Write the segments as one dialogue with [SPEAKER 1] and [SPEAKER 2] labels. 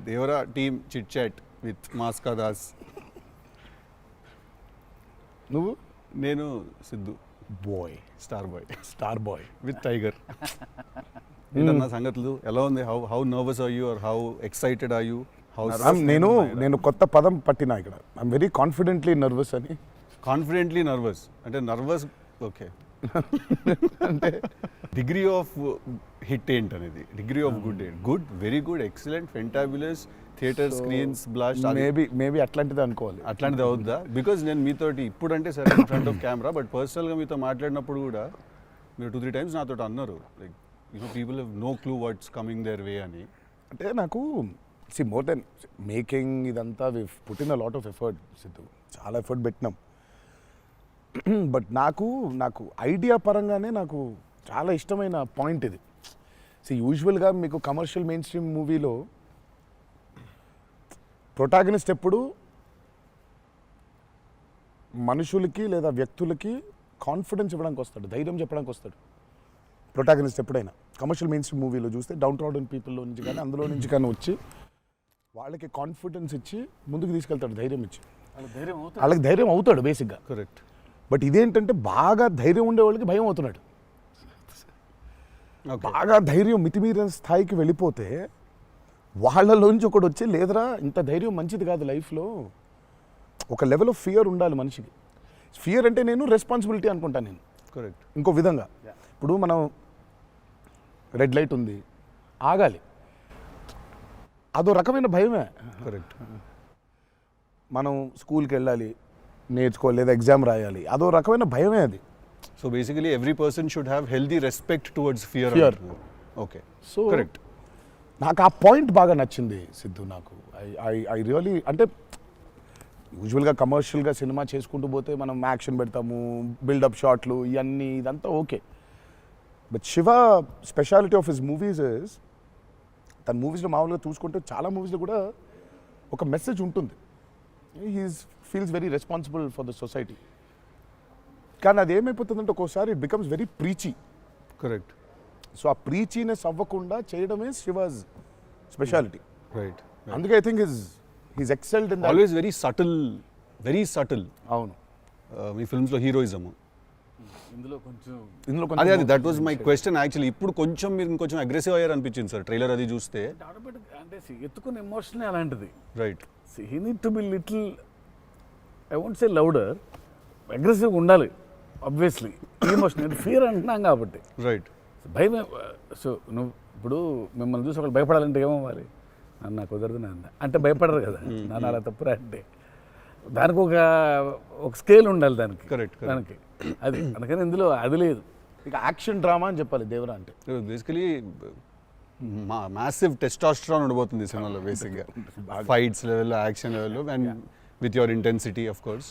[SPEAKER 1] Devara team chit chat with Maska Das.
[SPEAKER 2] నువ్వు?
[SPEAKER 1] నేను Siddhu
[SPEAKER 2] boy, star boy
[SPEAKER 1] with Tiger. ఏంటన్నా సంగతులు ఎలా ఉంది? How nervous are you or how excited are you?
[SPEAKER 2] నేను కొత్త పదం పట్టినా ఇక్కడ. ఐఎమ్ వెరీ కాన్ఫిడెంట్లీ నర్వస్ అని.
[SPEAKER 1] కాన్ఫిడెంట్లీ నర్వస్ అంటే నర్వస్ ఓకే. అంటే డిగ్రీ ఆఫ్ హిట్ ఏంటనేది, డిగ్రీ ఆఫ్ గుడ్ ఏంటి? Good, very good, excellent, fantabulous, theatre screens blast.
[SPEAKER 2] Maybe అట్లాంటిది అనుకోవాలి.
[SPEAKER 1] అట్లాంటిది అవుద్దా? బికాజ్ నేను మీతోటి ఇప్పుడు అంటే సరే in front of camera, but పర్సనల్గా మీతో మాట్లాడినప్పుడు కూడా మీరు 2-3 times నాతో అన్నారు like people have no clue what's coming their way అని.
[SPEAKER 2] అంటే నాకు మోర్ దెన్ మేకింగ్ ఇదంతా we put in a lot of effort Siddhu, చాలా ఎఫర్ట్ పెట్టినాం. బట్ నాకు ఐడియా పరంగానే నాకు చాలా ఇష్టమైన పాయింట్ ఇది. యూజువల్గా మీకు కమర్షియల్ మెయిన్ స్ట్రీమ్ మూవీలో ప్రొటాగనిస్ట్ ఎప్పుడు మనుషులకి లేదా వ్యక్తులకి కాన్ఫిడెన్స్ ఇవ్వడానికి వస్తాడు, ధైర్యం చెప్పడానికి వస్తాడు ప్రొటాగనిస్ట్ ఎప్పుడైనా. కమర్షియల్ మెయిన్ స్ట్రీమ్ మూవీలో చూస్తే డౌన్ ట్రాడన్ పీపుల్లో నుంచి కానీ అందులో నుంచి కానీ వచ్చి వాళ్ళకి కాన్ఫిడెన్స్ ఇచ్చి ముందుకు తీసుకెళ్తాడు, ధైర్యం ఇచ్చి. వాళ్ళకి ధైర్యం అవుతాడు బేసిక్గా.
[SPEAKER 1] కరెక్ట్.
[SPEAKER 2] బట్ ఇదేంటంటే బాగా ధైర్యం ఉండే వాళ్ళకి భయం అవుతున్నాడు. బాగా ధైర్యం మితిమీరిన స్థాయికి వెళ్ళిపోతే వాళ్ళలోంచి ఒకటి వచ్చి లేదరా ఇంత ధైర్యం మంచిది కాదు లైఫ్లో, ఒక లెవెల్ ఆఫ్ ఫియర్ ఉండాలి మనిషికి. ఫియర్ అంటే నేను రెస్పాన్సిబిలిటీ అనుకుంటాను నేను.
[SPEAKER 1] కరెక్ట్.
[SPEAKER 2] ఇంకో విధంగా ఇప్పుడు మనం రెడ్ లైట్ ఉంది, ఆగాలి, అదో రకమైన భయమే.
[SPEAKER 1] కరెక్ట్.
[SPEAKER 2] మనం స్కూల్కి వెళ్ళాలి, నేర్చుకోవాలి, లేదా ఎగ్జామ్ రాయాలి, అదో రకమైన భయమే అది.
[SPEAKER 1] So basically every person should have healthy respect towards fear. Okay.
[SPEAKER 2] So
[SPEAKER 1] correct.
[SPEAKER 2] నాకు ఆ పాయింట్ బాగా నచ్చింది సిద్ధు. నాకు ఐ రియలీ అంటే యూజువల్గా కమర్షియల్గా సినిమా చేసుకుంటూ పోతే మనం యాక్షన్ పెడతాము, బిల్డప్ షాట్లు, ఇవన్నీ ఇదంతా okay. But Shiva speciality of his movies is, తన మూవీస్లో మామూలుగా చూసుకుంటే చాలా మూవీస్లో కూడా ఒక మెసేజ్ ఉంటుంది. He is feels very responsible for the society. కానీ అది ఏమైపోతుందంటే ఒక్కోసారి it becomes very preachy.
[SPEAKER 1] Correct.
[SPEAKER 2] So ఆ ప్రీచీనెస్ అవ్వకుండా చేయడమే శివాజ్ స్పెషాలిటీ.
[SPEAKER 1] రైట్.
[SPEAKER 2] అందుకే I think he's excelled in
[SPEAKER 1] always very subtle.
[SPEAKER 2] అవును.
[SPEAKER 1] మీ ఫిల్మ్స్లో హీరోయిజం
[SPEAKER 2] ఇందులో
[SPEAKER 1] అదే that was my question actually. ఇప్పుడు కొంచెం మీరు ఇంకొంచెం అగ్రెసివ్ అయ్యారు అనిపించింది సార్ ట్రైలర్ అది చూస్తే.
[SPEAKER 3] అంటే ఎత్తుకున్న ఎమోషన్ అలాంటిది.
[SPEAKER 1] Right.
[SPEAKER 3] He need to be little, I won't say louder, అగ్రెసివ్గా ఉండాలి ఆబ్వియస్లీ. ఎమోషన్ ఫియర్ అంటున్నాం కాబట్టి.
[SPEAKER 1] రైట్.
[SPEAKER 3] భయం. సో నువ్వు ఇప్పుడు మిమ్మల్ని చూసి ఒకళ్ళు భయపడాలంటే ఏమవ్వాలి? నాకు కుదరదు నాన్న అంటే భయపడరు కదా. నాన్న అలా తప్పురా అంటే దానికి ఒక స్కేల్ ఉండాలి దానికి.
[SPEAKER 1] కరెక్ట్.
[SPEAKER 3] దానికి అది అందుకని ఇందులో అది లేదు.
[SPEAKER 2] ఇక యాక్షన్ డ్రామా అని చెప్పాలి దేవరా అంటే.
[SPEAKER 1] బేసికలీ మ్యాసివ్ టెస్టాస్టెరాన్ ఉండబోతుంది సినిమాలో బేసిక్గా. ఫైట్స్ లెవెల్లో, యాక్షన్ లెవెల్లో, and with your intensity of course.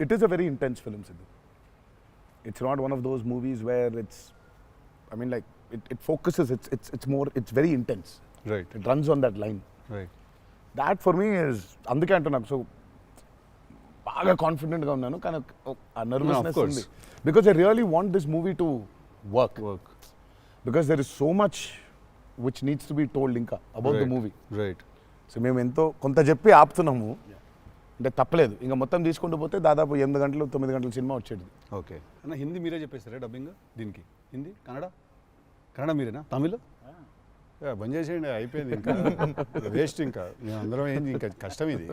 [SPEAKER 2] It is a very intense film, Sidhu. It's not one of those movies where it's, I mean, like it focuses. It's very intense.
[SPEAKER 1] Right.
[SPEAKER 2] It runs on that line.
[SPEAKER 1] Right.
[SPEAKER 2] That for me is అందుకే అంటున్నాను. So బాగా కాన్ఫిడెంట్గా ఉన్నాను, కానీ ఆ nervousness ఉంది. Because I really want this movie to work. Because there is so much which needs to be told ఇంకా about the movie.
[SPEAKER 1] Right.
[SPEAKER 2] So మేము ఎంతో కొంత చెప్పి ఆపుతున్నాము అంటే తప్పలేదు. ఇంకా మొత్తం తీసుకుంటూ పోతే దాదాపు 8 గంటలు 9 గంటల సినిమా వచ్చేది.
[SPEAKER 1] ఓకే అన్న, హిందీ మీరే చెప్పేస్తారా డబ్బింగ్ దీనికి? హిందీ, కన్నడ మీరేనా? తమిళ్ బంద్ చేసేయండి, అయిపోయింది ఇంకా వేస్ట్. ఇంకా మేము అందరం ఏంది, ఇంకా కష్టం ఇది.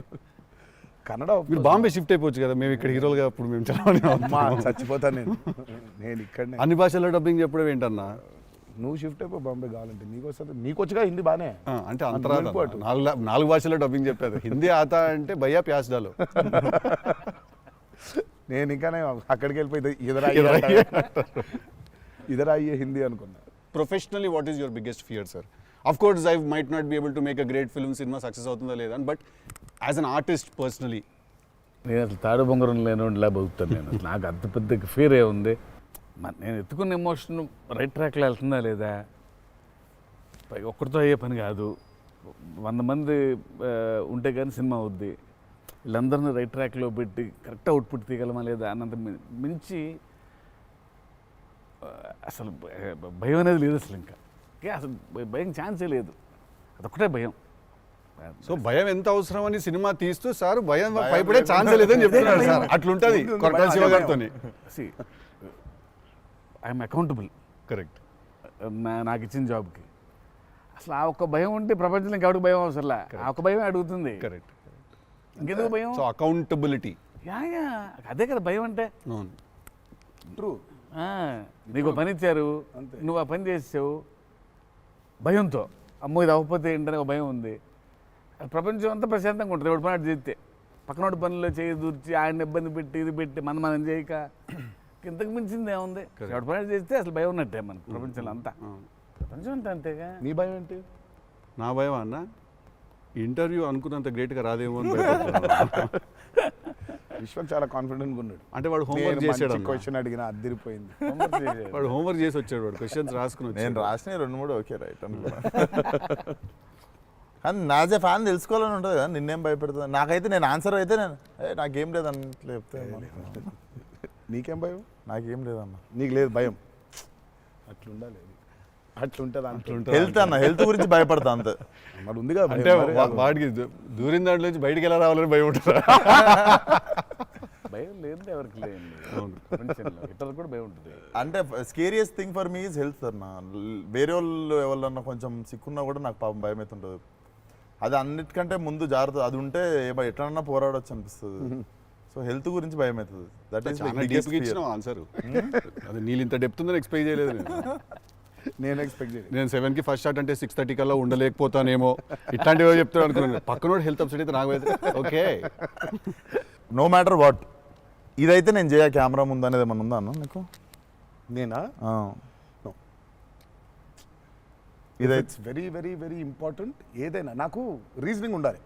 [SPEAKER 2] కన్నడ
[SPEAKER 1] మీరు బాంబే షిఫ్ట్ అయిపోవచ్చు కదా, మేము ఇక్కడ హీరోలుగా అప్పుడు మేము
[SPEAKER 2] చచ్చిపోతాను నేను ఇక్కడనే.
[SPEAKER 1] అన్ని భాషల్లో డబ్బింగ్ చెప్పడం ఏంటన్నా?
[SPEAKER 2] నువ్వు షిఫ్ట్ అయిపో బాంబే కావాలంటే, నీకు వస్తుంది, నీకు వచ్చుగా హిందీ బాగానే.
[SPEAKER 1] అంటే అంతరా 4 భాషల్లో డబ్బింగ్ చెప్పారు. హిందీ ఆతా అంటే భయ్యా ప్యాస్ డాలో.
[SPEAKER 2] నేను ఇంకానే అక్కడికి వెళ్ళిపోయి ఇదరా అయ్యే హిందీ అనుకున్నా.
[SPEAKER 1] Professionally what is your biggest fear sir? Of course I might not be able to make a great film, cinema success అవుతుందా లేదా, but as an artist personally
[SPEAKER 3] నేను అసలు తాడు బొంగరం లేనిలా బతుకుతాను నేను. నాకు అంత పెద్ద ఫియర్ ఏముంది? నేను ఎత్తుకున్న ఎమోషన్ రైట్ ట్రాక్లో వెళ్తుందా లేదా? ఒక్కరితో అయ్యే పని కాదు, 100 మంది ఉంటే కానీ సినిమా అవుద్ది. వీళ్ళందరినీ రైట్ ట్రాక్లో పెట్టి కరెక్ట్ అవుట్పుట్ తీయగలమా లేదా అన్నంత మించి అసలు భయం అనేది లేదు అసలు. ఇంకా అసలు భయం ఛాన్సే లేదు. అదొక్కటే భయం.
[SPEAKER 1] సో భయం ఎంత అవసరం అని సినిమా తీస్తూ సార్ భయం భయపడే ఛాన్స్ లేదని చెప్తున్నాడు సార్. అట్లుంటది కొరటాల శివ గారితో.
[SPEAKER 3] I'm accountable
[SPEAKER 1] correct.
[SPEAKER 3] నాకు ఇచ్చిన జాబ్కి. అసలు ఆ ఒక్క భయం ఉంటే ప్రపంచంలో ఇంకెవరికి భయం అవసరంలా. ఆ ఒక్క భయం అడుగుతుంది.
[SPEAKER 1] కరెక్ట్.
[SPEAKER 3] ఇంకెందుకు భయం?
[SPEAKER 1] So accountability.
[SPEAKER 3] యా అదే కదా భయం అంటే.
[SPEAKER 1] అవును.
[SPEAKER 2] ట్రూ.
[SPEAKER 3] నీకు పని ఇచ్చారు, నువ్వు ఆ పని చేసావు భయంతో. అమ్మో ఇది అవ్వకపోతే ఏంటనే ఒక భయం ఉంది. ప్రపంచం అంతా ప్రశాంతంగా ఉంటుంది ఎవరి పని చేస్తే. పక్కనోటి పనుల్లో చేయి దూర్చి ఆయన ఇబ్బంది పెట్టి ఇది పెట్టి మనం చేయక ఇంతకు మించింది ఏముంది? ఎవరి పని చేస్తే అసలు భయం ఉన్నట్టే మనకు ప్రపంచంలో అంతా. ప్రపంచం అంతా అంతేగా.
[SPEAKER 2] నీ భయం ఏంటి?
[SPEAKER 1] నా భయం అన్న ఇంటర్వ్యూ అనుకున్నంత గ్రేట్గా రాదేమో అని భయపడుతున్నాను.
[SPEAKER 2] విశ్వక్ చాలా కాన్ఫిడెంట్గా ఉన్నాడు.
[SPEAKER 1] అంటే వాడు హోంవర్క్ చేసాడు.
[SPEAKER 2] క్వశ్చన్ అడిగిన అదిరిపోయింది.
[SPEAKER 1] వాడు హోంవర్క్ చేసి వచ్చాడు. వాడు క్వశ్చన్స్ రాసుకుని
[SPEAKER 4] నేను రాసిన 2-3 ఓకే రైట్ అనుకున్నా. కానీ నాజే ఫ్యాన్ తెలుసుకోవాలని ఉంటుంది కదా, నిన్నేం భయపెడుతుంది. నాకైతే నేను ఆన్సర్ అయితే నాకేం లేదన్న చెప్తే
[SPEAKER 2] నీకేం భయం?
[SPEAKER 4] నాకేం లేదన్న.
[SPEAKER 2] నీకు లేదు భయం? అట్లుండాలి. అట్లుంటుంది.
[SPEAKER 4] హెల్త్ అన్న, హెల్త్ గురించి భయపడతా అంతే.
[SPEAKER 2] మరి ఉంది కదా.
[SPEAKER 1] అంటే వాడికి దూరిన దాంట్లో నుంచి బయటికి ఎలా రావాలని భయం ఉంటుంది.
[SPEAKER 3] భయం లేదు ఎవరికి లేదు ప్రపంచంలో. ఇతరులకు కూడా భయం ఉంటుంది.
[SPEAKER 4] అంటే scariest thing for me is health అన్న. వేరే వాళ్ళు ఎవరన్నా కొంచెం సిక్కున్నా కూడా నాకు పాపం భయం అవుతుంటుంది. అది అన్నిటికంటే ముందు జాగ్రత్త. అది ఉంటే ఎట్లన్నా పోరాడొచ్చు అనిపిస్తుంది. సో హెల్త్ గురించి భయం అవుతుంది. That is
[SPEAKER 1] answer. అది నీళ్ళు ఇంత డెప్త్ ఉందని ఎక్స్పెక్ట్ చేయలేదు
[SPEAKER 2] నేను ఎక్స్పెక్ట్ చేయలేదు.
[SPEAKER 1] నేను 7కి ఫస్ట్ షాట్ అంటే 6:30 కల్లా ఉండలేకపోతానేమో ఇట్లాంటివి చెప్తాను అనుకున్నాను. పక్కనోడు హెల్త్ అప్సెట్ అయితే నాకు ఓకే.
[SPEAKER 4] నో మ్యాటర్ వాట్ ఇదైతే నేను చేయ కెమెరా ముందు అనేది ఏమన్నా ఉందా అన్న నీకు?
[SPEAKER 2] నేనా?
[SPEAKER 4] ఇదైతే
[SPEAKER 2] వెరీ వెరీ వెరీ ఇంపార్టెంట్. ఏదైనా నాకు రీజనింగ్ ఉండాలి.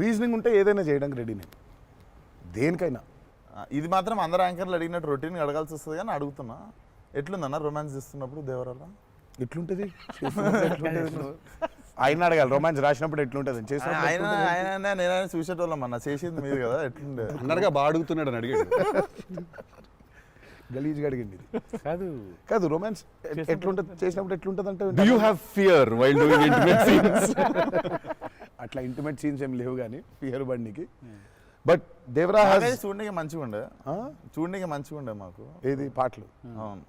[SPEAKER 2] రీజనింగ్ ఉంటే ఏదైనా చేయడానికి రెడీ నేను, దేనికైనా.
[SPEAKER 4] ఇది మాత్రం అందరు యాంకర్లు అడిగినట్టు రొటీన్ అడగాల్సి వస్తుంది కానీ అడుగుతున్నా. ఎట్లుందన్న రొమాన్స్ చేస్తున్నప్పుడు దేవరాల?
[SPEAKER 2] ఎట్లుంటుంది? ఆయన అడగాలి. రొమాన్స్ రాసినప్పుడు ఎట్లుంటుంది?
[SPEAKER 4] ఆయన నేనైనా చూసేటోళ్ళం అన్న, చేసింది మీరు కదా, ఎట్లుండే
[SPEAKER 1] అన్నట్టుగా బాగా అడుగుతున్నాడు అని అడిగాడు.
[SPEAKER 2] గలీజ్గా అడిగింది.
[SPEAKER 3] కాదు
[SPEAKER 2] కాదు రొమాన్స్ ఎట్లుంటుంది చేసినప్పుడు ఎట్లుంటుంది అంటే,
[SPEAKER 1] Do you have fear while doing intimate scenes?
[SPEAKER 2] అట్లా ఇంటిమేట్ సీన్స్ ఏం లేవు కానీ పియర్ బండికి. బట్ దేవరా
[SPEAKER 4] చూడడానికి మంచిగా ఉండే, చూడడానికి మంచిగా ఉండే మాకు.
[SPEAKER 2] ఏది పాటలు?
[SPEAKER 4] అవును,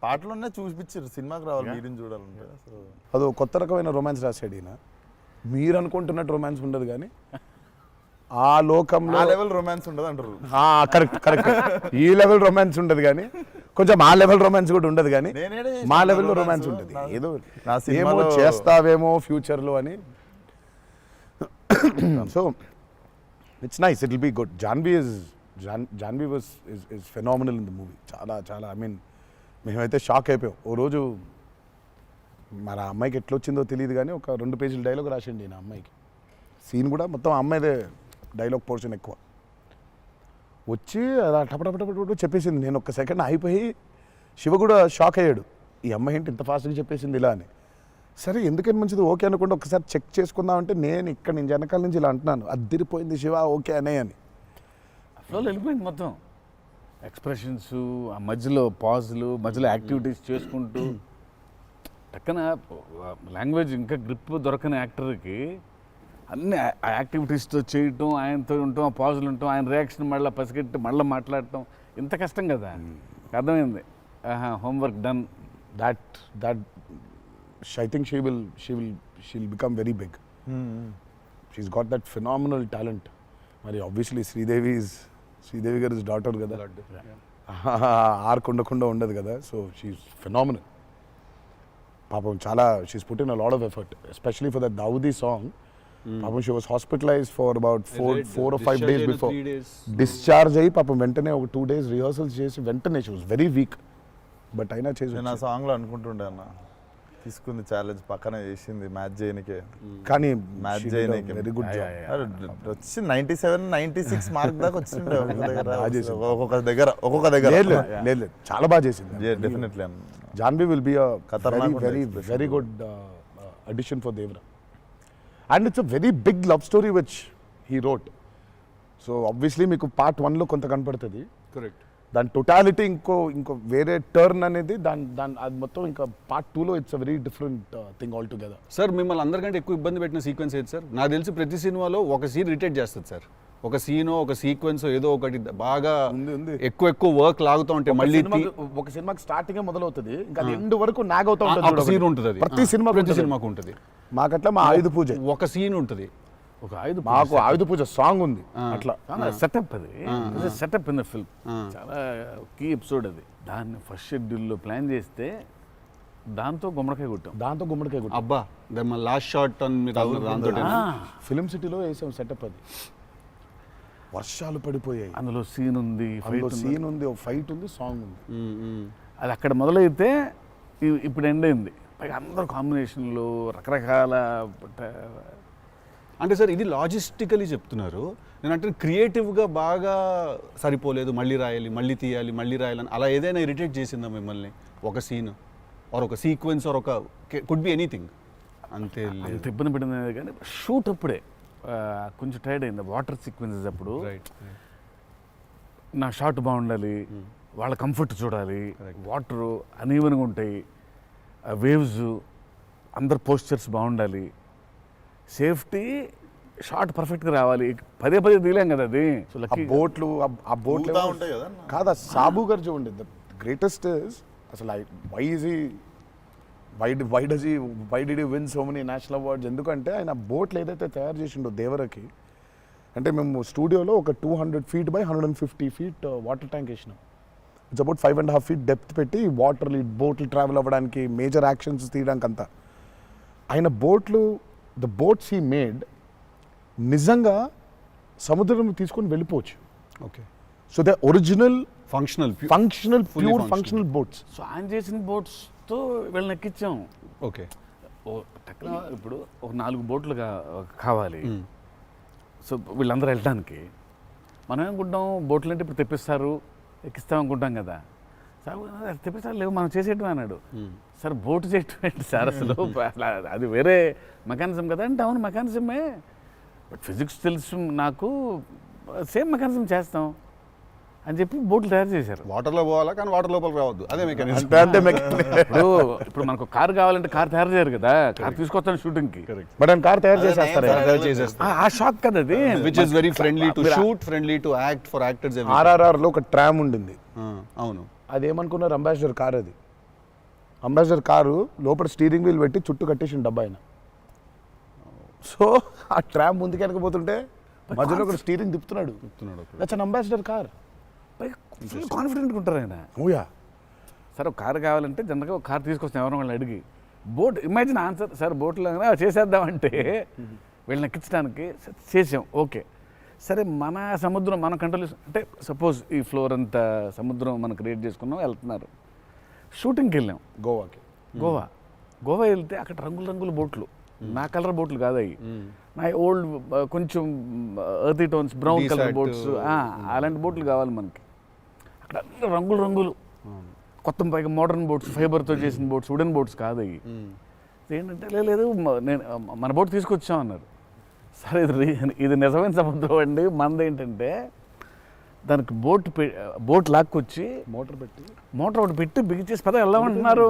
[SPEAKER 4] పాటలున్నా చూపించారు. సినిమాకి రావాలి మీరిని చూడాలంటే. సో
[SPEAKER 2] అదో కొత్త రకమైన రొమాన్స్ రాశాడు ఈయన. మీరు అనుకుంటున్నట్టు రొమాన్స్ ఉండదు కానీ ఆ లోకంలో
[SPEAKER 4] ఆ లెవెల్ రొమాన్స్ ఉండదు అంటారు.
[SPEAKER 2] Correct correct. ఈ లెవెల్ రొమాన్స్ ఉండదు కానీ కొంచెం ఆ లెవెల్ రొమాన్స్ కూడా ఉండదు కానీ మా లెవెల్లో రొమాన్స్ ఉంటుంది. ఏదో ఏమో చేస్తావేమో ఫ్యూచర్లో అని. So it's nice, it will be good. Janhvi is phenomenal in the movie. చాలా చాలా ఐ మీన్ మేమైతే షాక్ అయిపోయాం. ఓ రోజు మన అమ్మాయికి ఎట్లా వచ్చిందో తెలియదు కానీ ఒక 2 పేజీల డైలాగ్ రాసిండి నా అమ్మాయికి. సీన్ కూడా మొత్తం అమ్మాయిదే డైలాగ్ పోర్షన్ ఎక్కువ. వచ్చి అలా టపటపటపట చెప్పేసింది. నేను ఒక్క సెకండ్ అయిపోయి శివ కూడా షాక్ అయ్యాడు. ఈ అమ్మాయి ఏంటి ఇంత ఫాస్ట్గా చెప్పేసింది ఇలా అని. సరే ఎందుకని మంచిది ఓకే అనుకుంటే ఒకసారి చెక్ చేసుకుందామంటే నేను వెనకాల నుంచి ఇలా అంటున్నాను, అద్దిరిపోయింది శివ ఓకే అనే అని.
[SPEAKER 3] ఫ్లోలో వెళ్ళిపోయింది మొత్తం. ఎక్స్ప్రెషన్స్, ఆ మధ్యలో పాజులు, మధ్యలో యాక్టివిటీస్ చేసుకుంటూ టక్కన లాంగ్వేజ్ ఇంకా గ్రిప్ దొరకని యాక్టర్కి అన్ని ఆ యాక్టివిటీస్తో చేయటం, ఆయనతో ఉండటం, ఆ పాజులు ఉండటం, ఆయన రియాక్షన్ మళ్ళీ పసిగట్టి మళ్ళీ మాట్లాడటం ఇంత కష్టం కదా. అర్థమైంది. Homework done.
[SPEAKER 2] That I think she'll become very big. She's got that phenomenal talent. మరి obviously శ్రీదేవి గారి డాటర్ కదా, ఆర్క్ ఉండకుండా ఉండదు కదా. So she is phenomenal. పాపం చాలా she is put in a lot of effort, especially for that Daavudi song. పాపం she was hospitalised for about 4 or 5 days before. Discharge అయ్యి పాపం వెంటనే ఒక 2 days రిహర్సల్స్ చేసి వెంటనే she was very weak. But అయినా చేసి
[SPEAKER 4] నేను ఆ సాంగ్లో అనుకుంటుండే అన్న, తీసుకుంది ఛాలెంజ్ పక్కన చేసింది మ్యాచ్ చేయనికే.
[SPEAKER 2] కానీ
[SPEAKER 4] మ్యాచ్ చేయనికే
[SPEAKER 2] వెరీ గుడ్ జాబ్.
[SPEAKER 4] వచ్చి 97, 96 మార్క్ దాకా వచ్చిండే ఒక్కొక్క దగ్గర.
[SPEAKER 2] లేదు చాలా బాగా చేసింది.
[SPEAKER 4] Definitely
[SPEAKER 2] Janhvi will be very good addition for Devara. And it's a very big love story which he wrote. So obviously మీకు పార్ట్ 1లో కొంత కనపడుతుంది.
[SPEAKER 1] కరెక్ట్.
[SPEAKER 2] దాని టోటాలిటీ ఇంకో వేరే టర్న్ అనేది దాని అది మొత్తం ఇంకా పార్ట్ 2లో it's a very different thing all together.
[SPEAKER 1] Sir మిమ్మల్ని అందరికంటే ఎక్కువ ఇబ్బంది పెట్టిన సీక్వెన్స్ ఏది సార్? నాకు తెలిసి ప్రతి సినిమాలో ఒక సీన్ రిటేట్ చేస్తుంది సార్. ఒక సీనో ఒక సీక్వెన్స్ ఏదో ఒకటి బాగా
[SPEAKER 2] ఉంది.
[SPEAKER 1] ఎక్కువ వర్క్ లాగుతూ ఉంటే మళ్ళీ
[SPEAKER 2] ఒక సినిమాకి స్టార్టింగ్ మొదలవుతుంది ఇంకా అది ఎండ్ వరకు నాగవుతా
[SPEAKER 1] ఒక
[SPEAKER 2] ఉంటుంది
[SPEAKER 1] సీన్ ఉంటుంది అది.
[SPEAKER 2] ప్రతి
[SPEAKER 1] సినిమాకు ఉంటుంది.
[SPEAKER 2] మాకట్లా మా ఆయుధ పూజ
[SPEAKER 1] ఒక సీన్ ఉంటుంది.
[SPEAKER 3] ఒక ఆయుధ
[SPEAKER 2] మాకు ఆయుధ పూజ సాంగ్ ఉంది అట్లా
[SPEAKER 3] సెటప్ అది సెటప్ ఇన్ ద ఫిల్మ్ చాలా కీ ఎపిసోడ్ అది. దాన్ని ఫస్ట్ షెడ్యూల్లో ప్లాన్ చేస్తే దాంతో గుమ్మడికాయ కొట్టాం.
[SPEAKER 2] దాంతో గుమ్మడికాయ కొట్టాం.
[SPEAKER 1] అబ్బా లాస్ట్ షాట్ దాంతో
[SPEAKER 2] ఫిలిం సిటీలో వేసాం సెటప్ అది. వర్షాలు పడిపోయాయి,
[SPEAKER 3] అందులో సీన్ ఉంది,
[SPEAKER 2] సీన్ ఉంది, ఒక ఫైట్ ఉంది, సాంగ్ ఉంది.
[SPEAKER 3] అది అక్కడ మొదలైతే ఇప్పుడు ఎండ్ అయింది. పైగా అందరూ కాంబినేషన్లు రకరకాల.
[SPEAKER 1] అంటే సార్ ఇది లాజిస్టికలీ చెప్తున్నారు, నేను అంటే క్రియేటివ్గా బాగా సరిపోలేదు, మళ్ళీ రాయాలి, మళ్ళీ తీయాలి, మళ్ళీ రాయాలని అలా ఏదైనా ఇరిటేట్ చేసిందా మిమ్మల్ని? ఒక సీన్ ఆర్ ఒక సీక్వెన్స్ ఆర్ ఒక కుడ్ బి ఎనీథింగ్ అంతే?
[SPEAKER 3] అంత ఇబ్బంది పడింది కానీ షూట్ అప్పుడే కొంచెం టైర్డ్ అయింది. వాటర్ సీక్వెన్సెస్ అప్పుడు నా షాట్ బాగుండాలి, వాళ్ళ కంఫర్ట్ చూడాలి, వాటరు అనీవెన్గా ఉంటాయి, వేవ్స్, అందరు పోస్చర్స్ బాగుండాలి, సేఫ్టీ షాట్ పర్ఫెక్ట్గా రావాలి. పదే తీలేం కదా అది. సో లక్కీ
[SPEAKER 2] బోట్లు ఆ బోట్లు
[SPEAKER 4] ఉంటాయి కదా
[SPEAKER 2] కాదా సాబు గారు చూడండి. ద గ్రేటెస్ట్ ఇస్ అసలు why did you win so many national awards? ఎందుకంటే ఆయన బోట్లు ఏదైతే తయారు చేసిండో దేవరకి, అంటే మేము స్టూడియోలో ఒక 200 feet by 150 feet water tank వేసినాం. ఇట్స్ అబౌట్ 5.5 feet డెప్త్ పెట్టి బోట్లు ట్రావెల్ అవ్వడానికి, మేజర్ యాక్షన్స్ తీయడానికి అంతా. ఆయన ద బోట్స్ హీ మేడ్ నిజంగా సముద్రం తీసుకొని వెళ్ళిపోవచ్చు.
[SPEAKER 1] Okay.
[SPEAKER 2] So the original
[SPEAKER 1] functional
[SPEAKER 2] pure functional boats.
[SPEAKER 3] So ఆయన చేసిన బోట్స్తో వీళ్ళని ఎక్కించాం.
[SPEAKER 1] ఓకే.
[SPEAKER 3] ఇప్పుడు ఒక 4 బోట్లు కావాలి. సో వీళ్ళందరూ వెళ్ళడానికి మనం ఏమనుకుంటాం, బోట్లు అంటే ఇప్పుడు తెప్పిస్తారు, ఎక్కిస్తాం అనుకుంటాం కదా. సార్ తెప్పిస్తారు లేవు, మనం చేసేయటం అన్నాడు. సార్ బోటు చేయటం ఏంటి సార్ అసలు? అది వేరే మెకానిజం కదా అంటే, అవును మెకానిజమే, బట్ ఫిజిక్స్ తెలుసు నాకు, సేమ్ మెకానిజం చేస్తాం అని చెప్పి బోట్లు తయారు చేశారు.
[SPEAKER 1] వాటర్లో పోవాలా కానీ వాటర్ లోపలికి రావద్దు, అదే మెకానిజం.
[SPEAKER 3] ఇప్పుడు మనకు కార్ కావాలంటే కార్ తయారు చేయరు కదా, కార్ తీసుకొస్తాను షూటింగ్కి,
[SPEAKER 2] బట్ ఆయన కార్ తయారు చేసేస్తారు.
[SPEAKER 3] ఆ షాక్ కదా అది.
[SPEAKER 1] Which is very friendly to shoot, friendly to act for actors.
[SPEAKER 2] RRRలో ఒక ట్రామ్ ఉండింది.
[SPEAKER 1] అవును.
[SPEAKER 2] అదేమనుకున్నారు, అంబాసిడర్ కార్ అది. అంబాసిడర్ కారు లోపల స్టీరింగ్ వీల్ పెట్టి చుట్టూ కట్టేసిన డబ్బా ఆయన. సో ఆ ట్రామ్ ముందుకు వెనకపోతుంటే మధ్యలో ఒక స్టీరింగ్ తిప్పుతున్నాడు. That's an Ambassador car.
[SPEAKER 3] Full కాన్ఫిడెంట్గా ఉంటారు ఆయన.
[SPEAKER 2] ఓయా.
[SPEAKER 3] సార్ ఒక కార్ కావాలంటే జనరల్గా ఒక కార్ తీసుకొస్తాం ఎవరైనా వాళ్ళని అడిగి. బోట్ ఇమాజిన్ ఆన్సర్ సార్, బోట్లో చేసేద్దామంటే వీళ్ళని ఎక్కించడానికి చేసాం. ఓకే సరే, మన సముద్రం మన కంట్రోల్ అంటే సపోజ్ ఈ ఫ్లోర్ అంతా సముద్రం మనం క్రియేట్ చేసుకున్నాం, వెళ్తున్నారు. షూటింగ్కి వెళ్ళాం గోవా వెళ్తే అక్కడ రంగుల బోట్లు, నా కలర్ బోట్లు కాదు అవి, నా ఓల్డ్ కొంచెం ఎర్తీ టోన్స్ బ్రౌన్ కలర్ బోట్స్, అలాంటి బోట్లు కావాలి మనకి. అక్కడ అన్ని రంగులు కొత్త పైగా మోడర్న్ బోట్స్, ఫైబర్తో చేసిన బోట్స్, వుడెన్ బోట్స్ కాదు అవి. ఏంటంటే లేదు నేను మన బోట్ తీసుకొచ్చాం అన్నారు. సరే ఇది నిజమైన సముద్రం అండి, మనది ఏంటంటే దానికి బోట్ లాక్కొచ్చి మోటార్ ఒకటి పెట్టి బిగించేసి పద వెళ్దామంటున్నారు.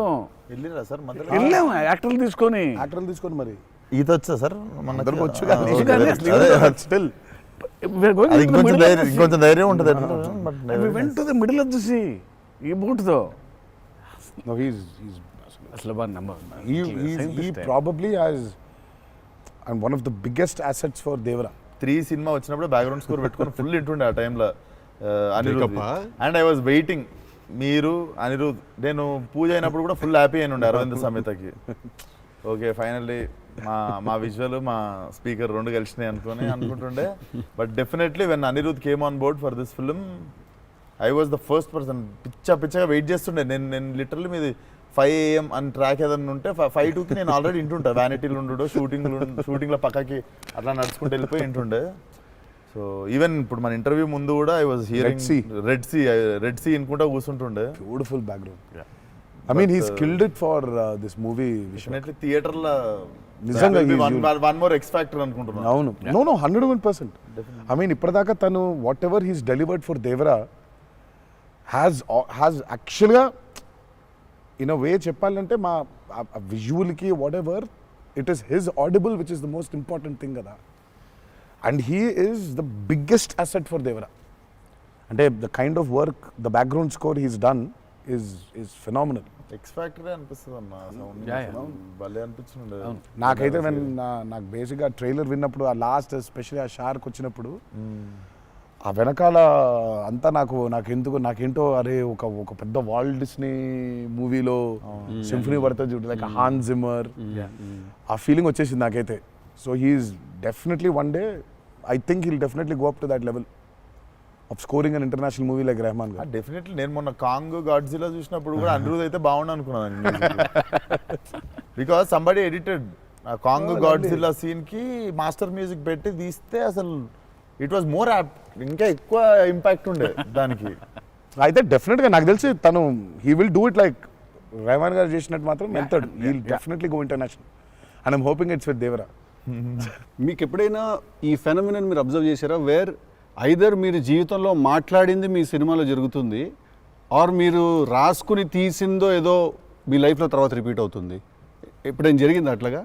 [SPEAKER 4] వెళ్ళిరా సార్?
[SPEAKER 3] వెళ్ళాము యాక్టర్లు తీసుకొని
[SPEAKER 2] మరి
[SPEAKER 4] ఈత వచ్చా సార్?
[SPEAKER 2] అందరికి వచ్చు. ఇంకొంచెం ధైర్యం ఉంటుంది.
[SPEAKER 3] వెంట మిడిల్ ఆఫ్ ది సీ ఈ బోట్తో అసలు
[SPEAKER 2] probably as and one of the biggest assets for Devara.
[SPEAKER 4] 3 cinema వచ్చినప్పుడు బ్యాక్గ్రౌండ్ స్కోర్ పెట్టుకొని ఫుల్ ఇంటుండే ఆ టైంలో Anirudh. And I was waiting, మీరు అనిరుద్ నేను పూజ అయినప్పుడు కూడా ఫుల్ హ్యాపీ అయిన ఉండే అరవింద్ సమేతకి. ఓకే ఫైనల్లీ మా విజువల్ మా స్పీకర్ 2 కలిసినాయి అనుకుంటుండే. But definitely when Anirudh came on board for this film, I was the first person. పిచ్చగా వెయిట్ చేస్తుండే. నేను లిటరల్లీ మీది 5 AM అని ట్రాక్ ఏదన్నా ఉంటే 5:02కి నేను ఆల్రెడీ ఇంటుంటా. వ్యానిటీలు ఉండు, షూటింగ్లో పక్కకి అట్లా నడుచుకుంటూ వెళ్ళిపోయి ఇంటుండే. సో ఈవెన్ ఇప్పుడు మన ఇంటర్వ్యూ ముందు కూడా I was hearing Red Sea అనుకుంటా కూర్చుంటుండే.
[SPEAKER 2] Beautiful background. I mean he skilled it for this movie.
[SPEAKER 4] Definitely థియేటర్లో
[SPEAKER 2] నిజంగా
[SPEAKER 4] వన్ మోర్ ఎక్స్ ఫ్యాక్టర్ అనుకుంటున్నాను.
[SPEAKER 2] అవును, నో 101%. ఐ మీన్ ఇప్పటిదాకా తను whatever he's delivered for Devara has యాక్చువల్గా ఇన్ అ వే చెప్పాలంటే మా విజువల్కి whatever it is his audible which is the most important thing కదా. And he is the biggest asset for Devara. అంటే the kind of work the background score he's done is phenomenal.
[SPEAKER 4] ఎక్స్ ఫ్యాక్టరీ అనిపిస్తుంది అన్న sound భలే అనిపించింది.
[SPEAKER 2] నాకైతే నాకు బేసిక్గా ట్రైలర్ విన్నప్పుడు ఆ లాస్ట్ ఎస్పెషల్లీ ఆ షార్క్ వచ్చినప్పుడు ఆ వెనకాల అంతా నాకేంటో అరే ఒక పెద్ద వాల్ట్ డిస్నీ మూవీలో సింఫనీ పడుతుంది చూడు, లైక్ హాన్ జిమ్మర్, ఆ ఫీలింగ్ వచ్చేసింది నాకైతే. So he's definitely one day I think he'll definitely go up to that level of scoring an international movie like Rahman garu.
[SPEAKER 4] Definitely నేను మొన్న కాంగ్ గాడ్జిలా చూసినప్పుడు కూడా అనిరుద్ అయితే బాగుండు అనుకున్నాను. బికాస్ సంబడి ఎడిటెడ్ ఆ కాంగ్ గాడ్జిలా సీన్ కి మాస్టర్ మ్యూజిక్ పెట్టి తీస్తే అసలు ఇట్ వాజ్ మోర్ యాప్ట్, ఇంకా ఎక్కువ ఇంపాక్ట్ ఉండే దానికి.
[SPEAKER 2] అయితే డెఫినెట్గా నాకు తెలిసి తను he will do it like Rahman garu చేసినట్టు మాత్రం వెళ్తాడు. He will definitely go international and I'm hoping it's with Devara.
[SPEAKER 1] మీకు ఎప్పుడైనా ఈ ఫెనమినన్ మీరు అబ్జర్వ్ చేశారా, వేర్ ఐదర్ మీరు జీవితంలో మాట్లాడింది మీ సినిమాలో జరుగుతుంది, ఆర్ మీరు రాసుకుని తీసిందో ఏదో మీ లైఫ్లో తర్వాత రిపీట్ అవుతుంది? ఎప్పుడైనా జరిగింది అట్లాగా?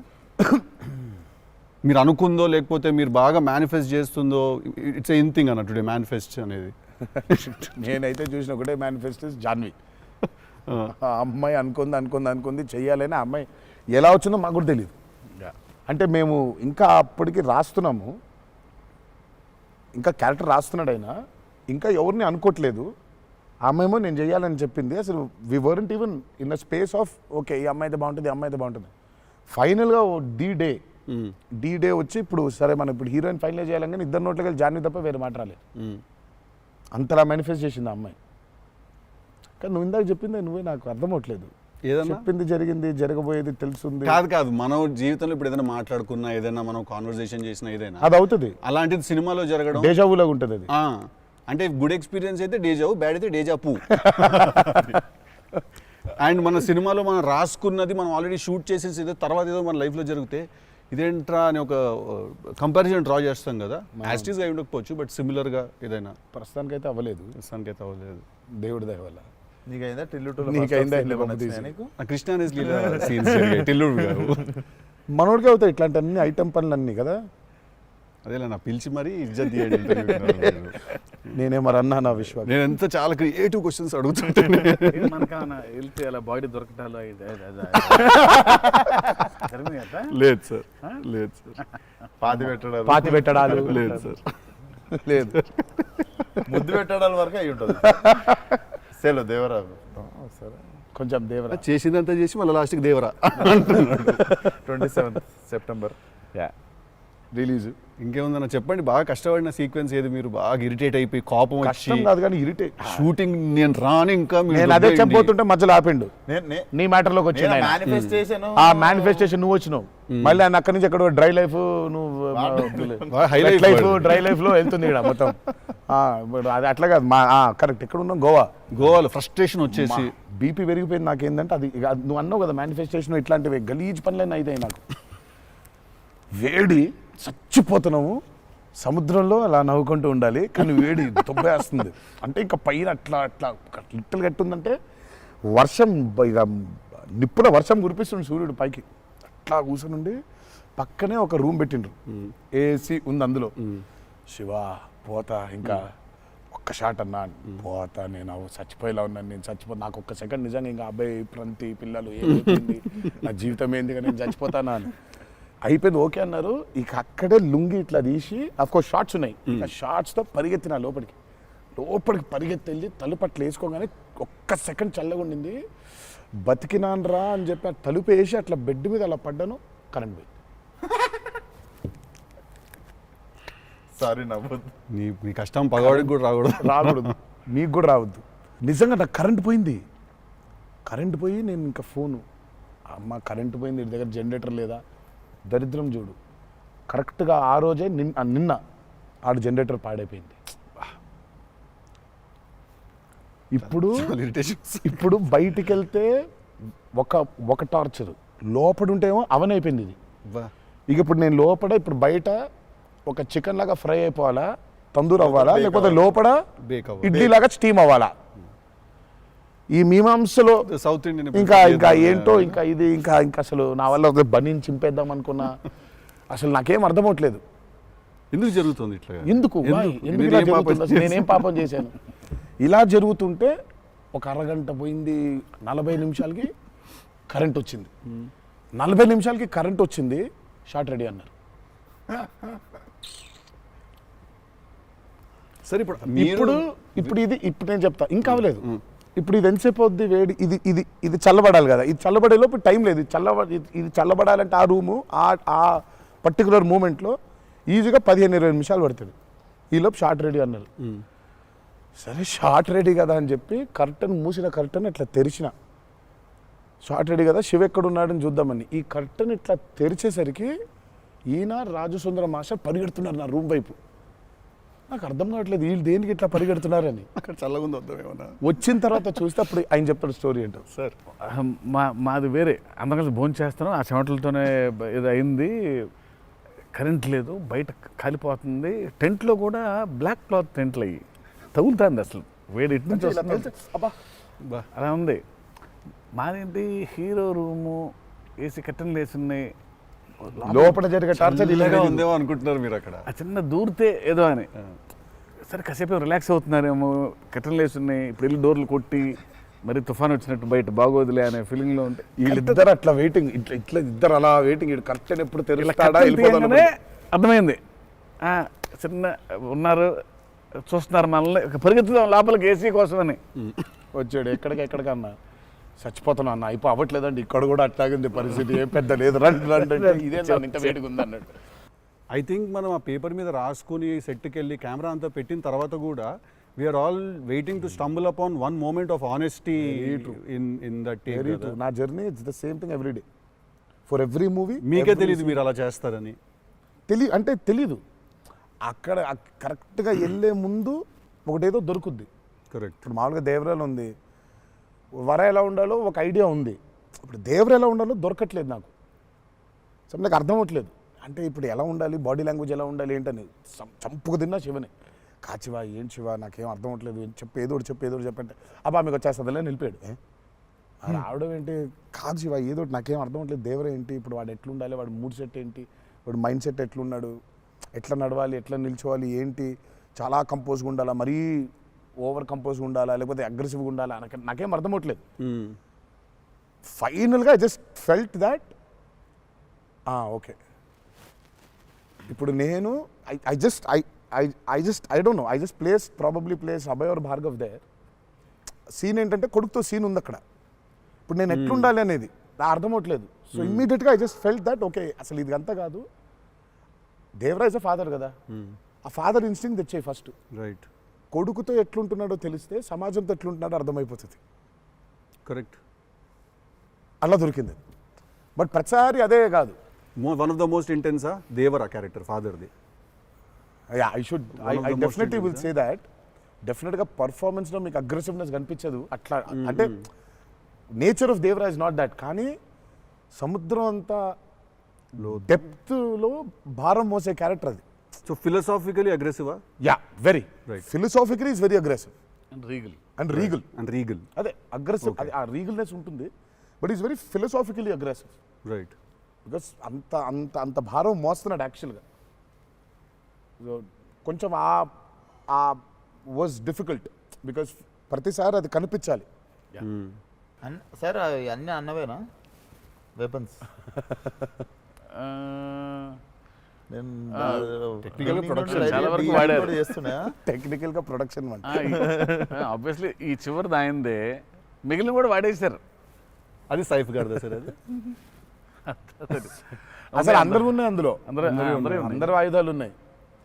[SPEAKER 1] మీరు అనుకుందో లేకపోతే మీరు బాగా మేనిఫెస్ట్ చేస్తుందో? ఇట్స్ ఎ థింగ్ అన్న టుడే మేనిఫెస్ట్ అనేది.
[SPEAKER 2] నేనైతే చూసిన ఒకటే మేనిఫెస్టో జాన్వి. ఆ అమ్మాయి అనుకుంది చెయ్యాలని. ఆ అమ్మాయి ఎలా వచ్చిందో మాకు కూడా తెలియదు. అంటే మేము ఇంకా అప్పటికి రాస్తున్నాము, ఇంకా క్యారెక్టర్ రాస్తున్నాడు ఆయన, ఇంకా ఎవరిని అనుకోవట్లేదు. ఆ అమ్మాయేమో నేను చెయ్యాలని చెప్పింది. అసలు we weren't even in the space of okay ఈ అమ్మాయి అయితే బాగుంటుంది, ఈ అమ్మాయి అయితే బాగుంటుంది. ఫైనల్గా డీ డే వచ్చి ఇప్పుడు సరే మనం ఇప్పుడు హీరోయిన్ ఫైనల్ చేయాలని ఇద్దరు నోట్లకి వెళ్ళి జాన్వి తప్ప వేరే మాట రాలేదు. అంతలా మేనిఫెస్ట్ చేసింది ఆ అమ్మాయి. కానీ నువ్వు ఇందాక చెప్పింది నువ్వే నాకు అర్థం అవట్లేదు.
[SPEAKER 1] ఏదన్నా
[SPEAKER 2] చెప్పింది జరిగింది, జరగబోయేది తెలుసుంది.
[SPEAKER 1] కాదు మనం జీవితంలో ఇప్పుడు ఏదైనా మాట్లాడుకున్నా, ఏదైనా మనం కాన్వర్సేషన్ చేసినా, ఏదైనా
[SPEAKER 2] అది అవుతుంది.
[SPEAKER 1] అలాంటిది సినిమాలో జరగడం
[SPEAKER 2] డేజావులాగా ఉంటుంది అది.
[SPEAKER 1] అంటే గుడ్ ఎక్స్పీరియన్స్ అయితే డేజావు, బ్యాడ్ అయితే డేజాపు. అండ్ మన సినిమాలో మనం రాసుకున్నది మనం ఆల్రెడీ షూట్ చేసేసి ఏదో తర్వాత ఏదో మన లైఫ్లో జరిగితే ఇదేంట్రా అని ఒక కంపారిజన్ డ్రా చేస్తాం కదా. యాస్టీస్గా అయి ఉండకపోవచ్చు, బట్ సిమిలర్గా ఏదైనా.
[SPEAKER 2] ప్రస్తుతానికైతే అవ్వలేదు, దేవుడి దయ వల్ల.
[SPEAKER 4] నీకైందా
[SPEAKER 2] నీకైందా
[SPEAKER 1] కృష్ణ టిల్లుడు గారు
[SPEAKER 2] మనోడికి అవుతాయి ఇట్లాంటి అన్ని ఐటమ్ పనులు అన్నీ కదా.
[SPEAKER 1] అదేలా నా పిలిచి మరీ ఇజ్జత్ తీయండి.
[SPEAKER 2] నేనే మరి అన్నా నా విశ్వాసం.
[SPEAKER 1] నేను ఎంత చాలా క్రియేటివ్ క్వశ్చన్స్ అడుగుతుంటాను.
[SPEAKER 3] వెళ్తే అలా బాడీ దొరకటాలు
[SPEAKER 1] లేదు సార్, లేదు సార్.
[SPEAKER 4] పాతి పెట్టడాలు
[SPEAKER 1] లేదు సార్,
[SPEAKER 2] లేదు.
[SPEAKER 4] ముద్దు పెట్టడాల వరకు అయి ఉంటుంది. సెలవు దేవరా సరే
[SPEAKER 2] కొంచెం దేవరా
[SPEAKER 1] చేసిందంతా చేసి మళ్ళీ లాస్ట్కి దేవరా
[SPEAKER 4] 27th September
[SPEAKER 2] రిలీజ్.
[SPEAKER 1] ఇంకేముందన్న చెప్పండి. బాగా కష్టపడిన సీక్వెన్స్ ఏది? మీరు బాగా ఇరిటేట్ అయిపోయి కోపం
[SPEAKER 2] కష్టం కాదు కానీ ఇరిటేట్.
[SPEAKER 1] షూటింగ్ నేను రాను ఇంకా
[SPEAKER 2] నేను అదే చెప్పబోతుంటే మధ్యలో ఆపిండు. నీ మ్యాటర్లోకి వచ్చింది ఆ మేనిఫెస్టేషన్. నువ్వు వచ్చినావు మళ్ళీ ఆయన అక్కడి నుంచి ఎక్కడ డ్రై లైఫ్, నువ్వు డ్రై లైఫ్ లో వెళ్తుంది ఇక్కడ మొత్తం. అది అట్లా కాదు కరెక్ట్. ఎక్కడ ఉన్నాం?
[SPEAKER 1] గోవాలో ఫ్రస్ట్రేషన్ వచ్చేసి
[SPEAKER 2] బీపీ పెరిగిపోయింది. నాకేందంటే అది నువ్వు అన్నావు కదా మేనిఫెస్టేషన్ ఇట్లాంటివి గలీజ్ పనులన్నీ అయితే నాకు వేడి చచ్చిపోతున్నాము. సముద్రంలో అలా నవ్వుకుంటూ ఉండాలి కానీ వేడి దొబ్బేస్తుంది. అంటే ఇంకా పైన అట్లా లిట్టలు కట్టుందంటే వర్షం, ఇక నిప్పున వర్షం కురిపిస్తుంది సూర్యుడు పైకి. అట్లా కూర్చొని పక్కనే ఒక రూమ్ పెట్టిండ్రు, ఏసీ ఉంది అందులో. శివా పోతా, ఇంకా ఒక్క షాట్ అన్నా పోతా, నేను చచ్చిపోయేలా ఉన్నాను, నేను చచ్చిపోతా. నాకు ఒక్క సెకండ్ నిజంగా ఇంకా అబ్బాయి ప్రంతి పిల్లలు ఏమైంది, నా జీవితం ఏంది, నేను చచ్చిపోతానా అని అయిపోయింది. ఓకే అన్నారు. ఇక అక్కడే లుంగి ఇట్లా తీసి అఫ్కోర్స్ షార్ట్స్ ఉన్నాయి, ఆ షార్ట్స్తో పరిగెత్తిన లోపలికి పరిగెత్తి వెళ్ళి తలుపు అట్లా వేసుకోగానే ఒక్క సెకండ్ చల్లగా ఉండింది. బతికినాను రా అని చెప్పి ఆ తలుపు వేసి అట్లా బెడ్ మీద అలా పడ్డాను. కరెంట్ పోయింది.
[SPEAKER 4] సారీ నవ్వద్దు.
[SPEAKER 1] నీ కష్టం పగవాడికి కూడా రాకూడదు,
[SPEAKER 2] మీకు కూడా రావద్దు. నిజంగా నాకు కరెంట్ పోయింది. కరెంట్ పోయి నేను ఇంకా ఫోను, అమ్మ కరెంట్ పోయింది, ఇంటి దగ్గర జనరేటర్ లేదా, దరిద్రం చూడు. కరెక్ట్గా ఆ రోజే నిన్న ఆడు జనరేటర్ పాడైపోయింది. ఇప్పుడు బయటికి వెళ్తే ఒక టార్చర్, లోపల ఉంటేమో అవన్ అయిపోయింది ఇది. ఇక ఇప్పుడు నేను ఇప్పుడు బయట ఒక చికెన్ లాగా ఫ్రై అయిపోవాలా, తందూరు అవ్వాలా, లేకపోతే లోపల ఇడ్లీ లాగా స్టీమ్ అవ్వాలా. ఈ మీమాంసలో
[SPEAKER 1] సౌత్ ఇండియన్
[SPEAKER 2] ఇంకా ఏంటో ఇంకా ఇది ఇంకా అసలు నా వల్ల ఒక బనీని చింపేద్దాం అనుకున్నా అసలు నాకేం అర్థమవట్లేదు.
[SPEAKER 1] ఎందుకు జరుగుతుంది ఇట్లా?
[SPEAKER 2] ఎందుకు Why? ఎందుకు ఇలా జరుగుతుంది? అసలు నేనేం పాపం చేశాను? ఇలా జరుగుతుంటే ఒక అరగంట పోయింది, 40 నిమిషాలకి కరెంట్ వచ్చింది. 40 నిమిషాలకి కరెంట్ వచ్చింది, షార్ట్ రెడీ అన్నారు.
[SPEAKER 1] సరే ఇప్పుడు
[SPEAKER 2] ఇప్పుడు నేను చెప్తా, ఇంకా అవ్వలేదు. ఇప్పుడు ఇది ఎంతసేపు అవుద్ది వేడి, ఇది చల్లబడాలి కదా, ఇది చల్లబడే లోపు టైం లేదు. ఇది చల్లబడాలంటే ఆ రూము ఆ పర్టికులర్ మూమెంట్లో ఈజీగా 15-20 నిమిషాలు పడుతుంది. ఈలోపు షార్ట్ రెడీ అన్నారు. సరే షార్ట్ రెడీ కదా అని చెప్పి మూసిన కర్టన్ ఇట్లా తెరిచిన. షార్ట్ రెడీ కదా, శివ ఎక్కడున్నాడని చూద్దామని ఈ కర్టన్ ఇట్లా తెరిచేసరికి ఈయన రాజు సుందర మాస్టర్ పరిగెడుతున్నారు నా రూమ్ వైపు. నాకు అర్థం కావట్లేదు వీళ్ళు దేనికి ఇట్లా పరిగెడుతున్నారని.
[SPEAKER 1] అక్కడ చల్లగా ఉంది వద్దాం ఏమన్నా.
[SPEAKER 2] వచ్చిన తర్వాత చూస్తే అప్పుడు ఆయన చెప్తాడు స్టోరీ ఏంటో.
[SPEAKER 1] సార్
[SPEAKER 3] మాది వేరే, అందరం కలిసి భోజనం చేస్తాను, ఆ చెమటలతోనే ఇది అయింది, కరెంట్ లేదు, బయట కాలిపోతుంది, టెంట్లో కూడా బ్లాక్ క్లాత్ టెంట్లు అయ్యి తగులుతుంది, అసలు వేడి ఇటు నుంచి వస్తుంది, అలా ఉంది. మాదేంటి హీరో రూము, ఏసీ కట్టెలు వేసి ఉన్నాయి,
[SPEAKER 2] లోపల జరిగే టార్చర్
[SPEAKER 1] ఇలాగా ఉందేమో అనుకుంటున్నారు మీరు అక్కడ.
[SPEAKER 3] ఆ చిన్న దూరితే ఏదో అని. సరే కాసేపు రిలాక్స్ అవుతున్నారేమో, కట్టెలు వేసి ఉన్నాయి, ఇప్పుడు వెళ్ళి డోర్లు కొట్టి మరి తుఫాన్ వచ్చినట్టు బయట బాగోదులే అనే ఫీలింగ్లో ఉంటే
[SPEAKER 2] వీళ్ళిద్దరు అట్లా వెయిటింగ్, ఇట్లా ఇద్దరు అలా వెయిటింగ్, కర్టెన్ ఎప్పుడు తెరుస్తాడా వెళ్ళిపోతానే
[SPEAKER 3] అర్థమైంది. చిన్న ఉన్నారు చూస్తున్నారు మనల్ని, పరిగెత్తుదాం లోపలికి ఏసీ కోసమని
[SPEAKER 2] వచ్చాడు. ఎక్కడికన్నా చచ్చిపోతున్నా అన్న, అయిపో అవ్వట్లేదండి, ఇక్కడ కూడా అట్లాగింది పరిస్థితి, ఏం పెద్ద లేదు, రండి అంటే ఇదే ఇంత వేడిగా ఉంది అన్నట్టు.
[SPEAKER 1] ఐ థింక్ మనం ఆ పేపర్ మీద రాసుకుని సెట్కి వెళ్ళి కెమెరా అంతా పెట్టిన తర్వాత కూడా we're all waiting to stumble upon one moment of honesty in that take.
[SPEAKER 2] నా journey it's the same thing every day for every movie.
[SPEAKER 1] మీకే తెలియదు మీరు అలా చేస్తారని?
[SPEAKER 2] తెలీదు. అక్కడ కరెక్ట్గా వెళ్ళే ముందు ఒకటేదో దొరుకుద్ది.
[SPEAKER 1] కరెక్ట్.
[SPEAKER 2] ఇప్పుడు మామూలుగా దేవరాలు ఉంది, వర ఎలా ఉండాలో ఒక ఐడియా ఉంది, ఇప్పుడు దేవర ఎలా ఉండాలో దొరకట్లేదు నాకు. సో నాకు అర్థం అవ్వట్లేదు, అంటే ఇప్పుడు ఎలా ఉండాలి, బాడీ లాంగ్వేజ్ ఎలా ఉండాలి ఏంటని చంపుకు తిన్నా శివని. కాచివా ఏం శివ నాకేం అర్థం అవ్వట్లేదు, ఏదో చెప్పంటే అబ్బా మీకు వచ్చేస్తుందిలే నిలిపాడు. రావడం ఏంటి, కాదు శివ ఏదో నాకేం అర్థం అవ్వట్లేదు, దేవర ఏంటి, ఇప్పుడు వాడు ఎట్లుండాలి, వాడు మూడ్ సెట్ ఏంటి, వాడు మైండ్ సెట్ ఎట్లున్నాడు, ఎట్లా నడవాలి, ఎట్లా నిల్చోవాలి ఏంటి, చాలా కంపోజ్గా ఉండాలా, మరీ ఓవర్ కంపోజ్గా ఉండాలా, లేకపోతే అగ్రెసివ్గా ఉండాలా, నాకేం అర్థం అవ్వట్లేదు. ఫైనల్గా I just felt that okay ఇప్పుడు నేను I don't know, I just probably place Abhay or Bhargav there. Scene ఏంటంటే కొడుకుతో సీన్ ఉంది అక్కడ, ఇప్పుడు నేను ఎట్లుండాలి అనేది నా అర్థం అవ్వట్లేదు. సో ఇమ్మీడియట్గా I just felt that okay అసలు ఇది అంతా కాదు, దేవరాజ్ ఫాదర్ కదా, ఆ ఫాదర్ ఇన్స్టింక్ట్ తెచ్చాయి ఫస్ట్.
[SPEAKER 1] రైట్.
[SPEAKER 2] కొడుకుతో ఎట్లుంటున్నాడో తెలిస్తే సమాజంతో ఎట్లుంటున్నాడో అర్థమైపోతుంది.
[SPEAKER 1] కరెక్ట్.
[SPEAKER 2] అలా దొరికింది. బట్ ప్రతిసారి అదే కాదు.
[SPEAKER 1] వన్ ఆఫ్ ద మోస్ట్ ఇంటెన్సా దేవరా క్యారెక్టర్ ఫాదర్ది.
[SPEAKER 2] I definitely will say that. డెఫినెట్గా పర్ఫార్మెన్స్లో మీకు అగ్రెసివ్నెస్ కనిపించదు అట్లా, అంటే nature of Devaraj not that, కానీ సముద్రం అంతా డెప్త్లో భారం మోసే క్యారెక్టర్ అది.
[SPEAKER 1] సో ఫిలసాఫికలీ అగ్రెసివా?
[SPEAKER 2] Yeah, very
[SPEAKER 1] Right.
[SPEAKER 2] Philosophically is very aggressive
[SPEAKER 3] and regal
[SPEAKER 2] and regal. అదే అగ్రెసివ్, అది ఆ రీగల్నెస్ ఉంటుంది, but is very philosophically aggressive.
[SPEAKER 1] Right.
[SPEAKER 2] Because అంత భారం మోస్తున్నాడు యాక్చువల్గా. కొంచెం ఆ వాజ్ డిఫికల్ట్ బికాస్ ప్రతిసారి అది కనిపించాలి.
[SPEAKER 5] సార్ అవి అన్నీ అన్నవేనా వెపన్స్? నేను
[SPEAKER 1] Technical production
[SPEAKER 3] చాలా వరకు వాడారు.
[SPEAKER 5] చేస్తున్నా.
[SPEAKER 2] టెక్నికల్గా ప్రొడక్షన్ అంటే
[SPEAKER 3] ఆబ్వియస్లీ ఈ చివరిది ఆయనదే, మిగిలిన కూడా వాడేశారు.
[SPEAKER 1] అది సైఫ్ గారిదా సార్? అది
[SPEAKER 2] అసలు అందరూ ఉన్నాయి అందులో,
[SPEAKER 3] అందరూ
[SPEAKER 2] అందరూ ఆయుధాలు ఉన్నాయి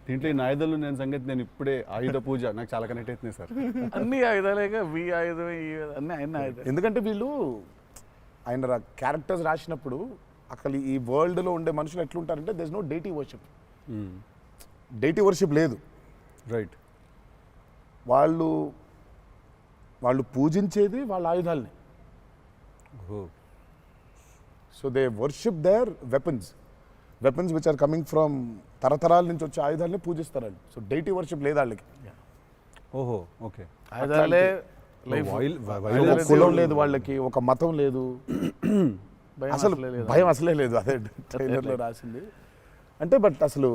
[SPEAKER 1] దీంట్లో. ఈ ఆయుధాలు నేను సంగతి నేను ఇప్పుడే ఆయుధ పూజ నాకు చాలా కనెక్ట్ అవుతుంది సార్.
[SPEAKER 3] అన్ని ఆయుధాలేగా, వి ఆయుధం అన్ని ఆయన ఆయుధాలు.
[SPEAKER 2] ఎందుకంటే వీళ్ళు ఆయన క్యారెక్టర్స్ రాసినప్పుడు అసలు ఈ వరల్డ్లో ఉండే మనుషులు ఎట్లుంటారంటే there is no deity worship. Deity worship లేదు.
[SPEAKER 1] రైట్.
[SPEAKER 2] వాళ్ళు పూజించేది వాళ్ళ ఆయుధాలని. So they worship their weapons which are coming from తరతరాల నుంచి వచ్చే ఆయుధాలని పూజిస్తారు వాళ్ళు. సో డైటీ వర్షిప్ లేదు వాళ్ళకి.
[SPEAKER 1] ఓహో, ఓకే.
[SPEAKER 3] ఆయుధాలే లైఫ్
[SPEAKER 2] ఒక కులం లేదు వాళ్ళకి, ఒక మతం లేదు, అసలు భయం అసలే లేదు. అదే ట్రైలర్లో రాసింది అంటే. బట్ అసలు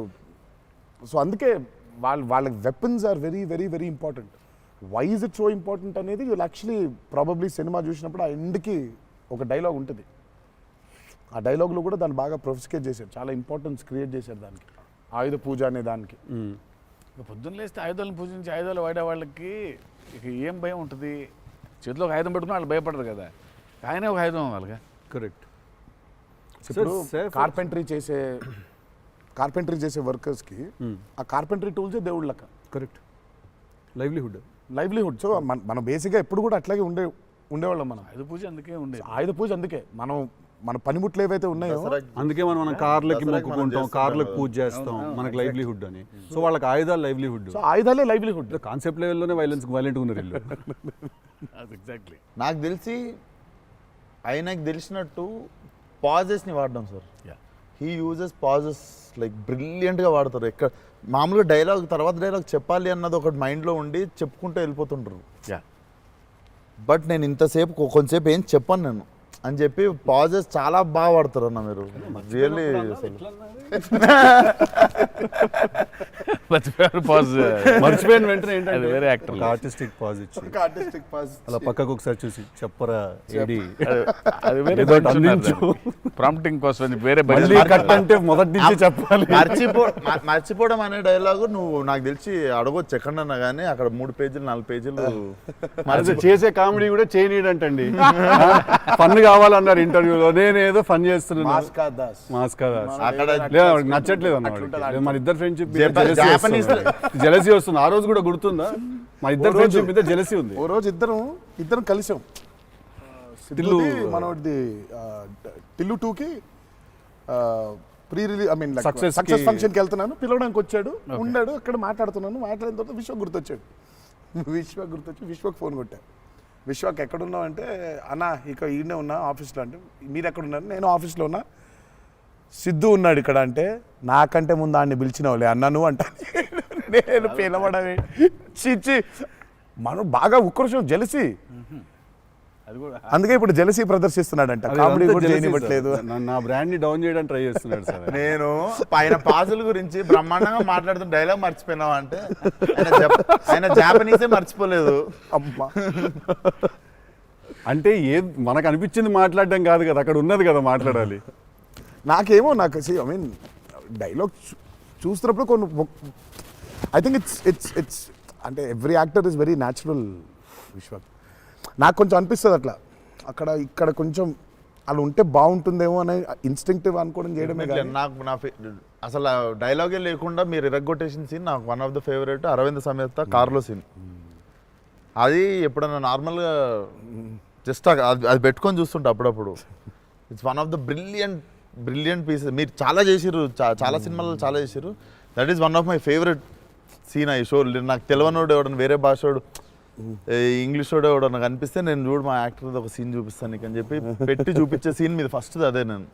[SPEAKER 2] సో అందుకే వాళ్ళకి weapons are very very very important. Why is it so important అనేది వీళ్ళు యాక్చువల్లీ ప్రాబబ్లీ సినిమా చూసినప్పుడు ఆ ఎండ్కి ఒక డైలాగ్ ఉంటుంది. ఆ డైలాగ్లో కూడా దాన్ని బాగా ప్రొఫిసికేట్ చేశారు, చాలా ఇంపార్టెన్స్ క్రియేట్ చేశారు దానికి, ఆయుధ పూజ అనే దానికి.
[SPEAKER 3] ఇక పొద్దున్న లేస్తే ఆయుధాలను పూజించి ఆయుధాలు వాడే వాళ్ళకి ఇక ఏం భయం ఉంటుంది? చేతిలో ఒక ఆయుధం పెట్టుకుని వాళ్ళు భయపడరు కదా, ఆయనే ఒక ఆయుధం వాళ్ళగా.
[SPEAKER 1] కరెక్ట్.
[SPEAKER 2] ఇప్పుడు కార్పెంటరీ చేసే వర్కర్స్కి ఆ కార్పెంటరీ టూల్సే దేవుళ్ళ లెక్క.
[SPEAKER 1] కరెక్ట్. లైవ్లీహుడ్.
[SPEAKER 2] సో మనం బేసిక్గా ఎప్పుడు కూడా అట్లాగే ఉండేవాళ్ళం. మనం
[SPEAKER 3] ఆయుధ పూజ అందుకే ఉండేది.
[SPEAKER 2] ఆయుధ పూజ అందుకే మన పనిముట్లు ఏవైతే ఉన్నాయో
[SPEAKER 1] అందుకే మనం కార్లకి మొక్కుకుంటాం, కార్లకు పూజ చేస్తాం, మనకి లైవ్లీహుడ్ అని. సో వాళ్ళకి ఆయుధాలు లైవ్లీహుడ్.
[SPEAKER 2] సో ఆయుధాలే లైవ్లీహుడ్.
[SPEAKER 1] కాన్సెప్ట్ లెవెల్లోనే వైలెంట్ ఉన్నారు వీళ్ళు.
[SPEAKER 3] ఎగ్జాక్ట్లీ.
[SPEAKER 5] నాకు తెలిసి ఆయనకు తెలిసినట్టు పాజెస్ని వాడడం sir. He uses pauses like బ్రిలియంట్గా వాడతారు. ఎక్కడ మామూలుగా డైలాగ్ తర్వాత డైలాగ్ చెప్పాలి అన్నది ఒకటి మైండ్లో ఉండి చెప్పుకుంటూ వెళ్ళిపోతుంటారు. బట్ నేను ఇంతసేపు కొంతసేపు ఏం చెప్పాను నేను అని చెప్పి పాజెస్ చాలా బాగా వాడతారు అన్న మీరు. రియల్లీ
[SPEAKER 1] మర్చిపోయిన వెంటనే
[SPEAKER 3] అది వేరే యాక్టర్.
[SPEAKER 1] ఆర్టిస్టిక్ పాజ్ ఇచ్చి అలా పక్కకు ఒకసారి చూసి చెప్పరా ఏడి
[SPEAKER 3] అది వేరే ప్రాంప్టింగ్ కోసం వేరే
[SPEAKER 1] మళ్ళీ కట్ అంటే మొదటి నుంచి చెప్పాలి.
[SPEAKER 5] మర్చిపోవడం అనే డైలాగు నువ్వు నాకు తెలిసి అడగొచ్చు ఎక్కడన్నా కానీ అక్కడ 3 పేజీలు 4 పేజీలు
[SPEAKER 1] మరి చేసే కామెడీ కూడా చేయనీడంటండి. ఫన్ కావాలన్నారు ఇంటర్వ్యూలో, నేనేదో ఫన్ చేస్తున్నాను. మాస్కా దాస్
[SPEAKER 5] అక్కడ
[SPEAKER 1] నచ్చట్లేదు అన్న. మన ఇద్దరు ఫ్రెండ్షిప్ జెలసీ వస్తుంది. ఆ రోజు కూడా గుర్తుందా? మా ఇద్దరు ఫ్రెండ్షిప్ మీద జెలసీ ఉంది.
[SPEAKER 2] ఓ రోజు ఇద్దరం కలిసాం.
[SPEAKER 1] టిల్లు
[SPEAKER 2] మనోడిది టిల్లు 2కి pre release I mean
[SPEAKER 1] Success
[SPEAKER 2] success ఫంక్షన్కి వెళ్తున్నాను, పిలవడానికి వచ్చాడు, ఉన్నాడు అక్కడ, మాట్లాడుతున్నాను. మాట్లాడిన తర్వాత విశ్వక్ గుర్తొచ్చాడు. విశ్వక్ ఫోన్ కొట్టా. విశ్వక్ ఎక్కడున్నావు అంటే, అన్న ఇక ఈయనే ఉన్నా ఆఫీస్లో. అంటే మీరు ఎక్కడున్నారు? నేను ఆఫీస్లో ఉన్నా. సిద్ధు ఉన్నాడు ఇక్కడ అంటే, నాకంటే ముందు ఆయన్ని పిలిచినవులే అన్నా నువ్వు అంటా. నేను పిలవడమే చిచ్చి. మనం బాగా ఉక్రోషం, జెలసీ. అందుకే ఇప్పుడు జెలసీ ప్రదర్శిస్తున్నాడంట. కామెడీ కూడా చేయనివ్వట్లేదు.
[SPEAKER 1] నా బ్రాండ్ ని డౌన్ చేయడానికి ట్రై చేస్తున్నాడు సార్.
[SPEAKER 5] నేను ఆయన పాజుల గురించి బ్రహ్మాండంగా మాట్లాడుతున్న డైలాగ్ మర్చిపోయినావా అంటే, ఆయన జాపనీసే మర్చిపోలేదు.
[SPEAKER 2] అమ్మా
[SPEAKER 1] అంటే మనకు అనిపించింది మాట్లాడడం కాదు కదా, అక్కడ ఉన్నది కదా మాట్లాడాలి.
[SPEAKER 2] నాకేమో ఐ మీన్ డైలాగ్ చూస్తున్నప్పుడు కొన్ని ఐ థింక్ ఇట్స్ అంటే every actor is very natural. Vishwak నాకు కొంచెం అనిపిస్తుంది అట్లా, ఇక్కడ కొంచెం అలా ఉంటే బాగుంటుందేమో అనే ఇన్స్టింక్టివ్ అనుకోవడం చేయడమే.
[SPEAKER 5] నాకు అసలు డైలాగే లేకుండా మీరు ఇరగ్గొట్టేసిన సీన్ నాకు one of the favourite. Aravinda Sametha కార్లో సీన్. అది ఎప్పుడన్నా నార్మల్గా జస్ట్ అది పెట్టుకొని చూస్తుంటా అప్పుడప్పుడు. It's one of the brilliant pieces. మీరు చాలా చేసిర్రు, చాలా సినిమాలు చాలా చేసిర్రు. That is one of my favourite scene ఆ షో. నాకు తెలియనోడు ఎవడన్నా, వేరే భాషోడు, ఇంగ్లీష్ వాడు ఎవడో నాకు అనిపిస్తే, నేను చూడు మా యాక్టర్ ఒక సీన్ చూపిస్తాను నీకు అని చెప్పి పెట్టి చూపించే సీన్ మీద ఫస్ట్ అదే. నేను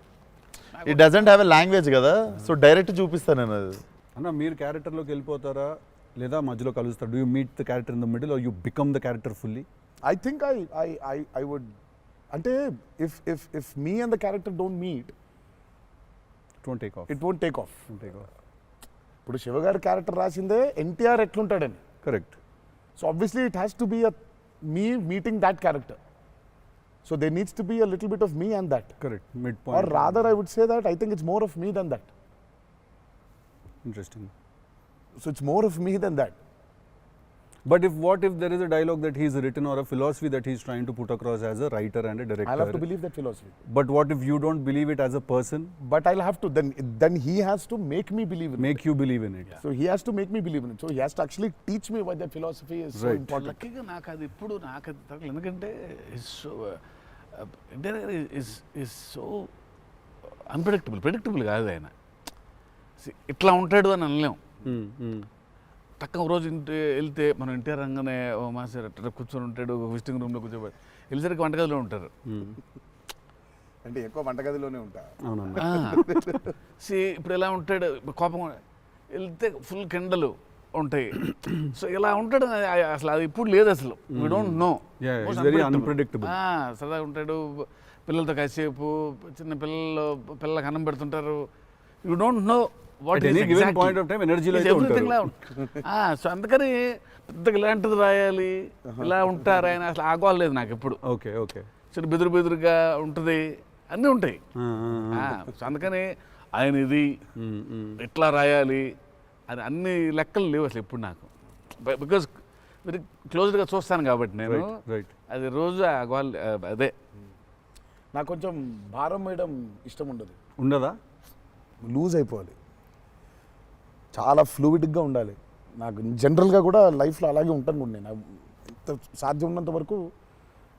[SPEAKER 5] it doesn't have a language కదా, సో డైరెక్ట్ చూపిస్తాను నేను అది.
[SPEAKER 1] అన్న మీరు క్యారెక్టర్లోకి వెళ్ళిపోతారా లేదా మధ్యలో కలుస్తారు? Do you meet the character in the middle or you become the character fully?
[SPEAKER 2] I think I would, అంటే if me and the character don't meet,
[SPEAKER 1] it won't take off.
[SPEAKER 2] ఇప్పుడు శివగారి క్యారెక్టర్ రాసిందే ఎన్టీఆర్ ఎట్లుంటాడని.
[SPEAKER 1] Correct.
[SPEAKER 2] So obviously it has to be me meeting that character. So there needs to be a little bit of me and that.
[SPEAKER 1] Correct. Midpoint.
[SPEAKER 2] Or rather I would say that I think it's more of me than that.
[SPEAKER 1] Interesting.
[SPEAKER 2] So it's more of me than that.
[SPEAKER 1] But what if there is a dialogue that he's written or a philosophy that he's trying to put across as a writer and a director?
[SPEAKER 2] I'll have to believe that philosophy.
[SPEAKER 1] But what if you don't believe it as a person?
[SPEAKER 2] But I'll have to, then he has to make me believe in it.
[SPEAKER 1] Make you believe in it.
[SPEAKER 2] Yeah. So he has to make me believe in it. So he has to actually teach me why that philosophy is so important.
[SPEAKER 3] లక్కీగా నాకు అది ఇప్పుడు నాకు అది తగ్గలేదు. ఎందుకంటే is so predictable కాదు ఆయన. ఇట్లా ఉంటాడు అని అనలేం. తక్కువ రోజు వెళ్తే మనం ఎన్టీఆర్ రంగానే ఓ మాస్టర్ అట్లా కూర్చొని ఉంటాడు, విజిటింగ్ రూమ్లో కూర్చోబెట్టి, వెళ్ళేసరికి వంటగదిలో ఉంటారు.
[SPEAKER 2] అంటే ఎక్కువ వంటగదిలోనే ఉంటా.
[SPEAKER 3] ఇప్పుడు ఎలా ఉంటాడు, కోపం వెళ్తే ఫుల్ కెండలు, ఉంటాయి. సో ఇలా ఉంటాడు అసలు అది ఇప్పుడు లేదు అసలు. We don't know.
[SPEAKER 1] Yeah, it's very unpredictable.
[SPEAKER 3] సరదాగా ఉంటాడు, పిల్లలతో కాసేపు, చిన్న పిల్లలకు అన్నం పెడుతుంటారు. You don't know what
[SPEAKER 1] At any given point of time, energy లో అయితే ఉంటారు.
[SPEAKER 3] సో అందుకని పెద్దగా ఇలాంటిది రాయాలి, ఇలా ఉంటారు ఆయన, అసలు ఆగోలేదు నాకు ఎప్పుడు.
[SPEAKER 1] Okay okay.
[SPEAKER 3] చిన్న బెదురుగా ఉంటుంది, అన్నీ ఉంటాయి. సో అందుకని ఆయన ఇది ఇట్లా రాయాలి అని అన్ని లెక్కలు లేవు అసలు ఎప్పుడు నాకు. బికాజ్ వెరీ క్లోజ్గా చూస్తాను కాబట్టి నేను.
[SPEAKER 1] రైట్.
[SPEAKER 3] అది రోజు అదే
[SPEAKER 2] నాకు కొంచెం భారం వేయడం ఇష్టం ఉండదు.
[SPEAKER 1] ఉండదా?
[SPEAKER 2] లూజ్ అయిపోవాలి, చాలా ఫ్లూయిడ్గా ఉండాలి. నాకు జనరల్గా కూడా లైఫ్లో అలాగే ఉంటాను కూడా నేను. ఎంత సాధ్యం ఉన్నంత వరకు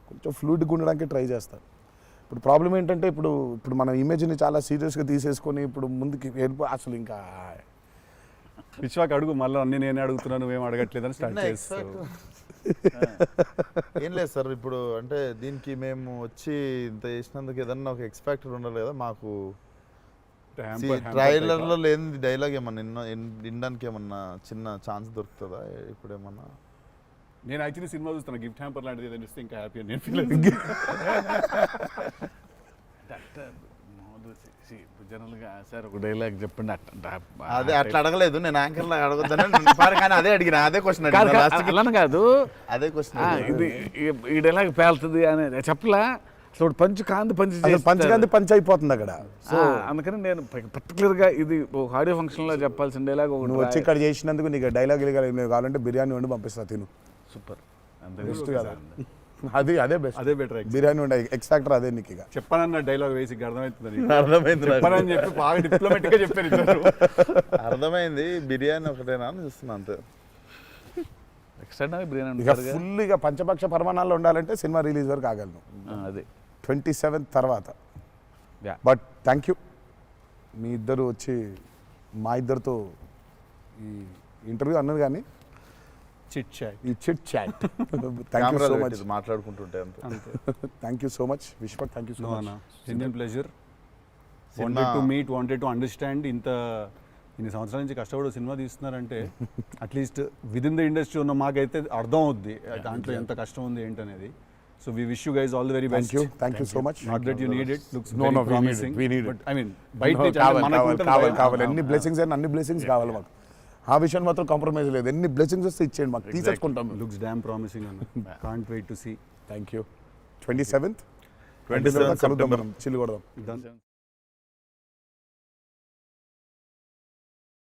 [SPEAKER 2] కొంచెం ఫ్లూయిడ్గా ఉండడానికి ట్రై చేస్తాను. ఇప్పుడు ప్రాబ్లం ఏంటంటే ఇప్పుడు మన ఇమేజ్ని చాలా సీరియస్గా తీసేసుకొని ఇప్పుడు ముందుకి అసలు ఇంకా
[SPEAKER 1] విశ్వాక్ అడుగు, మళ్ళీ అన్ని నేనే అడుగుతున్నాను, నువ్వేం అడగట్లేదని స్టార్ట్ చేస్తావు.
[SPEAKER 5] ఏం లేదు సార్, ఇప్పుడు అంటే దీనికి మేము వచ్చి ఇంత చేసినందుకు ఏదన్నా ఒక ఎక్స్పెక్టర్ ఉండాలి కదా మాకు. ట్రైలర్లో లేని డైలాగ్ ఏమన్నా వినడానికి ఏమన్నా చిన్న ఛాన్స్ దొరుకుతుందా ఇప్పుడు ఏమన్నా?
[SPEAKER 1] నేను యాక్చువల్లీ సినిమా చూస్తాను, గిఫ్ట్ హ్యాంపర్ లాంటిది ఏదైనా ఇస్తే ఇంకా హ్యాపీ అని నేను ఫీల్
[SPEAKER 3] జనరల్గా సార్ ఒక డైలాగ్ చెప్పండి.
[SPEAKER 5] అదే అట్లా అడగలేదు నేను, యాంకర్లో అడగొద్దని కానీ అదే అడిగిన, అదే క్వశ్చన్
[SPEAKER 3] అలా కాదు,
[SPEAKER 5] అదే క్వశ్చన్.
[SPEAKER 3] ఇది ఈ డైలాగ్ పేలుతుంది అని చెప్పలా. అసలు పంచ్
[SPEAKER 2] పంచ్ అయిపోతుంది అక్కడ.
[SPEAKER 3] సో అందుకని నేను పర్టికులర్గా ఇది ఒక ఆడియో ఫంక్షన్లో చెప్పాల్సిన డైలాగ్ ఒకటి.
[SPEAKER 2] నువ్వు వచ్చి ఇక్కడ చేసినందుకు నీకు డైలాగ్ కావాలంటే బిర్యానీ వండి పంపిస్తా, తిను.
[SPEAKER 3] సూపర్.
[SPEAKER 2] బెస్ట్ కదా, అదే బెస్ట్,
[SPEAKER 1] అదే బెటర్.
[SPEAKER 2] బిర్యానీ వండి ఎక్స్ ఫ్యాక్టర్ అదే నీకు. ఇక
[SPEAKER 1] చెప్పానన్న డైలాగ్ వేసి అర్థమవుతుంది.
[SPEAKER 5] అర్థమైంది
[SPEAKER 1] చెప్పానని చెప్పి బాగా డిప్లొమాటిక్ గా చెప్పారు ఇద్దరు.
[SPEAKER 5] అర్థమైంది, బిర్యానీ ఒకటేనా అని చూస్తున్నా అంతే.
[SPEAKER 3] ఎక్స్ట్రా బిర్యానీ
[SPEAKER 2] ఇక ఫుల్ ఇక పంచపక్ష పరమాణాల్లో ఉండాలంటే సినిమా రిలీజ్ వరకు ఆగలను,
[SPEAKER 3] అదే
[SPEAKER 2] 27th తర్వాత.
[SPEAKER 3] Yeah.
[SPEAKER 2] బట్ థ్యాంక్ యూ, మీ ఇద్దరు వచ్చి మా ఇద్దరితో ఈ ఇంటర్వ్యూ అన్నది కానీ
[SPEAKER 1] చిట్ చాట్,
[SPEAKER 2] ఈ chit chat. Thank you so much,
[SPEAKER 5] మాట్లాడుకుంటుంటే అంతే.
[SPEAKER 2] Thank you so much Vishwak, thank you so much.
[SPEAKER 1] Genuine pleasure. Wanted to meet, wanted to understand. ఇన్ని సంవత్సరాల నుంచి కష్టపడి సినిమా తీస్తున్నారంటే at least with in the industry ఉన్న మాకైతే అర్థం అవుద్ది దాంట్లో ఎంత కష్టం ఉంది ఏంటనేది. So we wish you guys all the very best.
[SPEAKER 2] Thank you so much.
[SPEAKER 1] Not that you need it, looks
[SPEAKER 2] No,
[SPEAKER 1] very
[SPEAKER 2] we need it,
[SPEAKER 1] promising.
[SPEAKER 2] we need it.
[SPEAKER 1] But I mean బయట నుంచి
[SPEAKER 2] కావాలి ఎన్ని blessings అయినా అన్ని blessings కావాలి మాకు. ఆ విషయం మాత్రం కాంప్రమైజ్ లేదు. ఎన్ని బ్లెస్సింగ్స్ వస్తే ఇచ్చేయండి మాకు, తీసేసుకుంటాం.
[SPEAKER 1] లుక్స్ డామ్ ప్రామిసింగ్ అన్న. Can't wait to see.
[SPEAKER 2] Thank you. 27th
[SPEAKER 5] September.
[SPEAKER 2] చిల్లు కొడదాం.
[SPEAKER 1] Done.